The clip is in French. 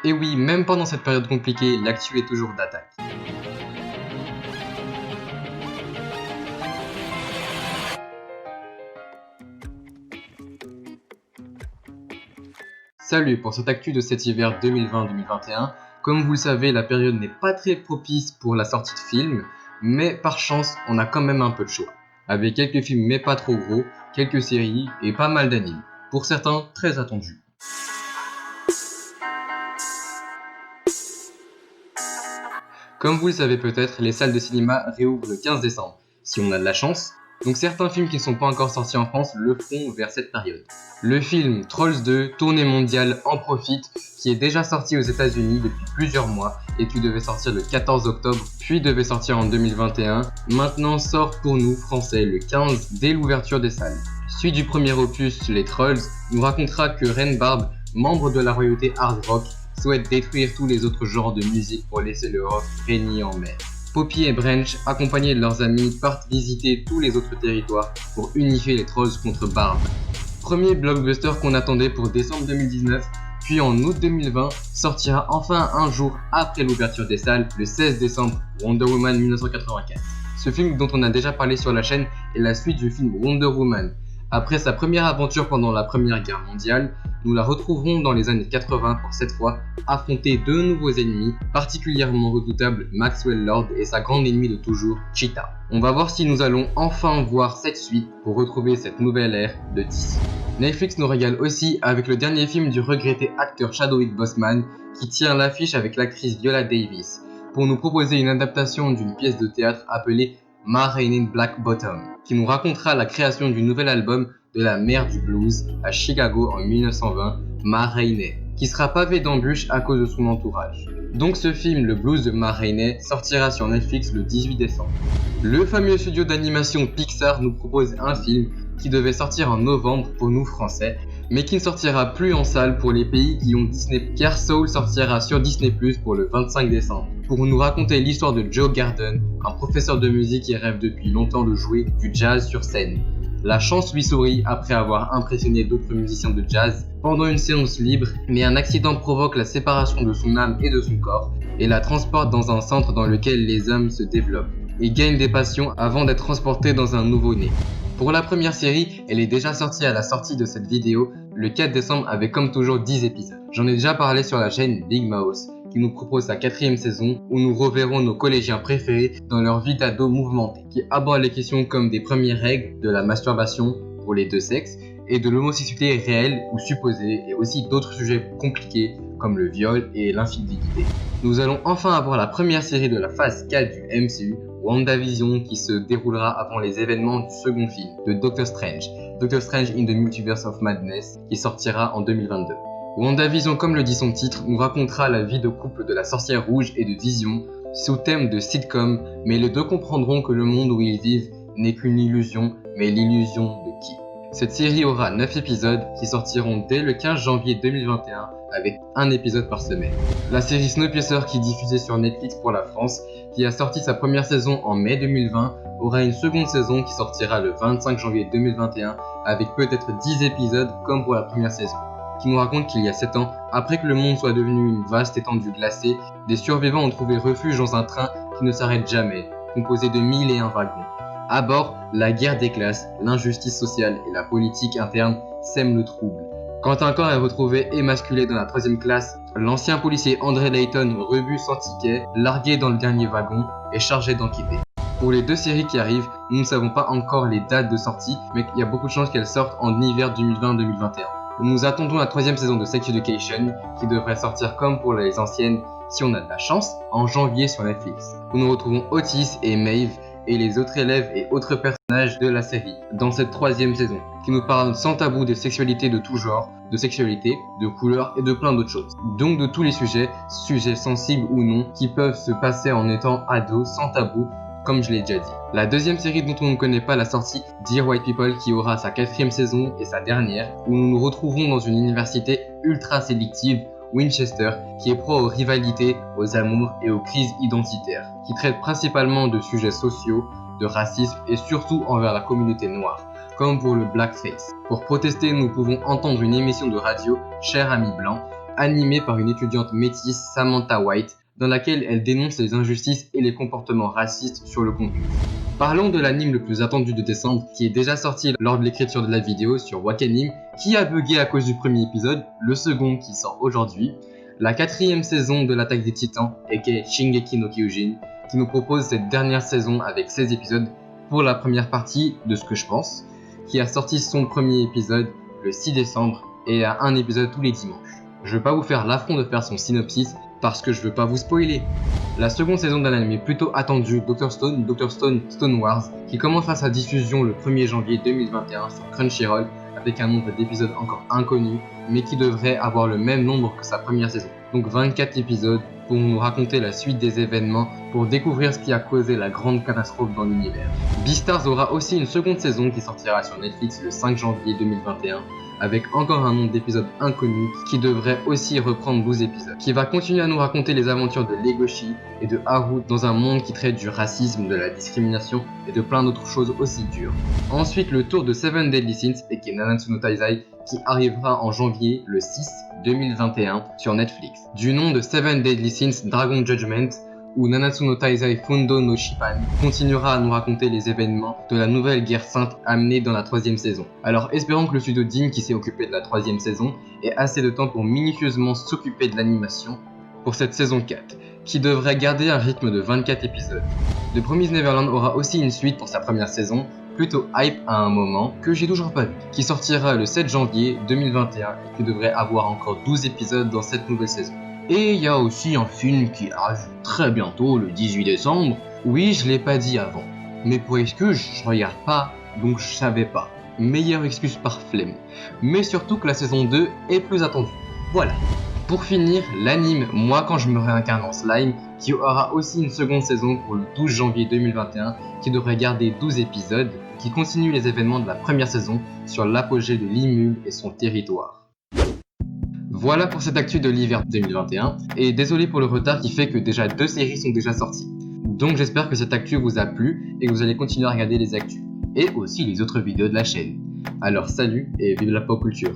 Et oui, même pendant cette période compliquée, l'actu est toujours d'attaque. Salut pour cette actu de cet hiver 2020-2021. Comme vous le savez, la période n'est pas très propice pour la sortie de films, mais par chance, on a quand même un peu de choix. Avec quelques films mais pas trop gros, quelques séries et pas mal d'animes. Pour certains, très attendus. Comme vous le savez peut-être, les salles de cinéma réouvrent le 15 décembre, si on a de la chance. Donc certains films qui ne sont pas encore sortis en France le feront vers cette période. Le film Trolls 2, tournée mondiale, en profite, qui est déjà sorti aux États-Unis depuis plusieurs mois et qui devait sortir le 14 octobre, puis devait sortir en 2021, maintenant sort pour nous, Français, le 15 dès l'ouverture des salles. Suite du premier opus, Les Trolls, nous racontera que Reine Barbe, membre de la royauté hard rock, souhaite détruire tous les autres genres de musique pour laisser le rock régner en mer. Poppy et Branch, accompagnés de leurs amis, partent visiter tous les autres territoires pour unifier les Trolls contre Barbe. Premier blockbuster qu'on attendait pour décembre 2019, puis en août 2020, sortira enfin un jour après l'ouverture des salles, le 16 décembre, Wonder Woman 1984. Ce film dont on a déjà parlé sur la chaîne est la suite du film Wonder Woman. Après sa première aventure pendant la Première Guerre mondiale, nous la retrouverons dans les années 80 pour cette fois affronter deux nouveaux ennemis, particulièrement redoutables, Maxwell Lord et sa grande ennemie de toujours, Cheetah. On va voir si nous allons enfin voir cette suite pour retrouver cette nouvelle ère de DC. Netflix nous régale aussi avec le dernier film du regretté acteur Chadwick Boseman qui tient l'affiche avec l'actrice Viola Davis pour nous proposer une adaptation d'une pièce de théâtre appelée Ma Rainey Black Bottom, qui nous racontera la création du nouvel album de la mère du blues à Chicago en 1920, Ma Rainey, qui sera pavé d'embûches à cause de son entourage. Donc ce film, le blues de Ma Rainey, sortira sur Netflix le 18 décembre. Le fameux studio d'animation Pixar nous propose un film qui devait sortir en novembre pour nous français, mais qui ne sortira plus en salle pour les pays qui ont Disney, car Soul sortira sur Disney+ pour le 25 décembre, pour nous raconter l'histoire de Joe Garden, un professeur de musique qui rêve depuis longtemps de jouer du jazz sur scène. La chance lui sourit après avoir impressionné d'autres musiciens de jazz pendant une séance libre, mais un accident provoque la séparation de son âme et de son corps, et la transporte dans un centre dans lequel les hommes se développent et gagnent des passions avant d'être transportés dans un nouveau-né. Pour la première série, elle est déjà sortie à la sortie de cette vidéo le 4 décembre avec comme toujours 10 épisodes. J'en ai déjà parlé sur la chaîne Big Mouth, qui nous propose sa 4ème saison où nous reverrons nos collégiens préférés dans leur vie d'ado mouvementée, qui aborde les questions comme des premières règles, de la masturbation pour les deux sexes et de l'homosexualité réelle ou supposée, et aussi d'autres sujets compliqués comme le viol et l'infidélité. Nous allons enfin avoir la première série de la phase 4 du MCU, WandaVision, qui se déroulera avant les événements du second film de Doctor Strange in the Multiverse of Madness, qui sortira en 2022. WandaVision, comme le dit son titre, nous racontera la vie de couple de la sorcière rouge et de Vision, sous thème de sitcom, mais les deux comprendront que le monde où ils vivent n'est qu'une illusion, mais l'illusion de qui ? Cette série aura 9 épisodes qui sortiront dès le 15 janvier 2021 avec un épisode par semaine. La série Snowpiercer, qui est diffusée sur Netflix pour la France, qui a sorti sa première saison en mai 2020, aura une seconde saison qui sortira le 25 janvier 2021 avec peut-être 10 épisodes comme pour la première saison, qui nous raconte qu'il y a 7 ans, après que le monde soit devenu une vaste étendue glacée, des survivants ont trouvé refuge dans un train qui ne s'arrête jamais, composé de 1001 wagons. À bord, la guerre des classes, l'injustice sociale et la politique interne sèment le trouble. Quand un corps est retrouvé émasculé dans la 3ème classe, l'ancien policier André Layton rebut sans ticket, largué dans le dernier wagon et chargé d'enquêter. Pour les deux séries qui arrivent, nous ne savons pas encore les dates de sortie, mais il y a beaucoup de chances qu'elles sortent en hiver 2020-2021. Nous attendons la 3ème saison de Sex Education, qui devrait sortir comme pour les anciennes, si on a de la chance, en janvier sur Netflix, où nous retrouvons Otis et Maeve, et les autres élèves et autres personnages de la série dans cette 3ème saison, qui nous parle sans tabou de sexualité de tout genre, de sexualité, de couleurs et de plein d'autres choses. Donc de tous les sujets sensibles ou non, qui peuvent se passer en étant ado sans tabou, comme je l'ai déjà dit. La 2ème série dont on ne connaît pas la sortie, Dear White People, qui aura sa 4ème saison et sa dernière, où nous nous retrouverons dans une université ultra sélective, Winchester, qui est pro aux rivalités, aux amours et aux crises identitaires, qui traite principalement de sujets sociaux, de racisme et surtout envers la communauté noire, comme pour le blackface. Pour protester, nous pouvons entendre une émission de radio, Cher Ami Blanc, animé par une étudiante métisse, Samantha White, dans laquelle elle dénonce les injustices et les comportements racistes sur le campus. Parlons de l'anime le plus attendu de décembre, qui est déjà sorti lors de l'écriture de la vidéo sur Wakanim, qui a bugué à cause du premier épisode, le second qui sort aujourd'hui, la 4e saison de l'Attaque des Titans, aka Shingeki no Kyojin, qui nous propose cette dernière saison avec 16 épisodes pour la première partie de ce que je pense, qui a sorti son premier épisode le 6 décembre et a un épisode tous les dimanches. Je vais pas vous faire l'affront de faire son synopsis parce que je veux pas vous spoiler. La seconde saison d'un anime plutôt attendu, Dr. Stone Wars, qui commencera sa diffusion le 1er janvier 2021 sur Crunchyroll avec un nombre d'épisodes encore inconnu, mais qui devrait avoir le même nombre que sa première saison. Donc 24 épisodes pour nous raconter la suite des événements, pour découvrir ce qui a causé la grande catastrophe dans l'univers. Beastars aura aussi une seconde saison qui sortira sur Netflix le 5 janvier 2021, avec encore un nombre d'épisodes inconnus qui devrait aussi reprendre 12 épisodes, qui va continuer à nous raconter les aventures de Legoshi et de Haru dans un monde qui traite du racisme, de la discrimination et de plein d'autres choses aussi dures. Ensuite, le tour de Seven Deadly Sins et qui est Nanatsu no Taizai, qui arrivera en janvier le 6 2021 sur Netflix. Du nom de Seven Deadly Sins Dragon Judgment, où Nanatsu no Taizai Fundo no Shippan continuera à nous raconter les événements de la nouvelle guerre sainte amenée dans la 3e saison. Alors espérons que le studio Deen, qui s'est occupé de la 3e saison, ait assez de temps pour minutieusement s'occuper de l'animation pour cette saison 4, qui devrait garder un rythme de 24 épisodes. The Promised Neverland aura aussi une suite pour sa première saison, plutôt hype à un moment, que j'ai toujours pas vu, qui sortira le 7 janvier 2021 et qui devrait avoir encore 12 épisodes dans cette nouvelle saison. Et il y a aussi un film qui arrive très bientôt, le 18 décembre. Oui, je l'ai pas dit avant. Mais pour excuse, je regarde pas, donc je savais pas. Meilleure excuse par flemme. Mais surtout que la saison 2 est plus attendue. Voilà. Pour finir, l'anime Moi quand je me réincarne en slime, qui aura aussi une seconde saison pour le 12 janvier 2021, qui devrait garder 12 épisodes, qui continue les événements de la première saison sur l'apogée de Limul et son territoire. Voilà pour cette actu de l'hiver 2021, et désolé pour le retard qui fait que déjà 2 séries sont déjà sorties. Donc j'espère que cette actu vous a plu et que vous allez continuer à regarder les actus, et aussi les autres vidéos de la chaîne. Alors salut et vive la pop culture.